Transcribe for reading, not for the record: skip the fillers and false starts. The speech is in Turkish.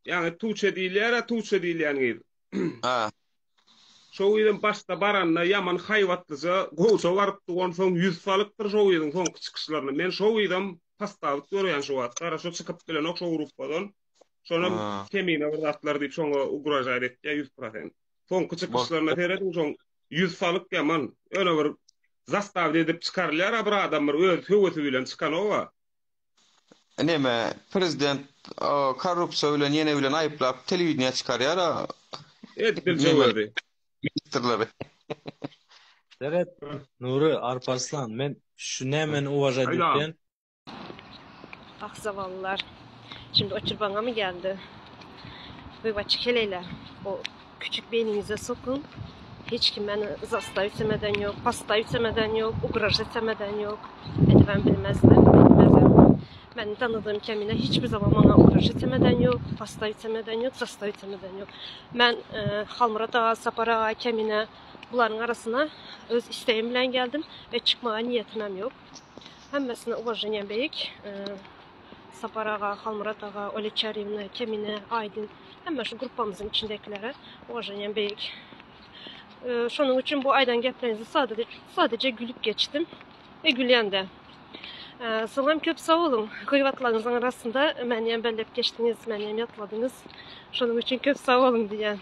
Yani Tuğçe diýilýär, Tuğçe diýilýän gyz. Ha. Şo ýerden başda baranna yaman haýwatlyja gowşa baryp duran soň 100 falykdyr şo ýerden soňky çykyşlaryna. Men şo ýerden pastawyk görýän şu wagtda, ara şo çykyp gelen okşa gruppadan. Şonam Ha. kemine urdatlar diýip şoňa ugraja etdi 100%. Soňky çykyşlaryna teredim şoň 100 falyk yaman. Öne bir zastaw edip çykarlar, bir adam bir öz höwesi bilen çykan owa. Neme prezident korrupsiýa bilen ýene bilen aýyplap telewizionyna çykarýar. Edil Neme jogady. ministrleri. Evet, Nuri Arparslan, men şu nemen uvaja Aynen. diyen Ah zavallılar. Şimdi o çırbana mı geldi? Böyle çıkeleyle. O küçük beyninize sokun. Hiç kim beni zasta üsemeden yok, pasta üsemeden yok, ugraj üsemeden yok. Ben bilmezdim. Ben tanıdığım kemine hiçbir zaman bana ugraj üsemeden yok, pasta üsemeden yok, zasta üsemeden yok. Ben Halmurata, Sapara, kemine bunların arasına öz isteğim bilen geldim ve çıkmaya niyetim yok. Hemmesine uvajanyan beyik. Saparağa, Halmuratağa, Oleçarivne, Kemine, Aydın, hemen şu grupamızın içindekilere uvajanyan beyik. Şunun için bu aydan geplerinizi sadece gülüp geçtim ve gülen de. Salam köp sağ olun. Kıyvatlarınızın arasında mənim bellep geçtiniz, mənim yatladınız. Şunun için köp sağ olun diyen.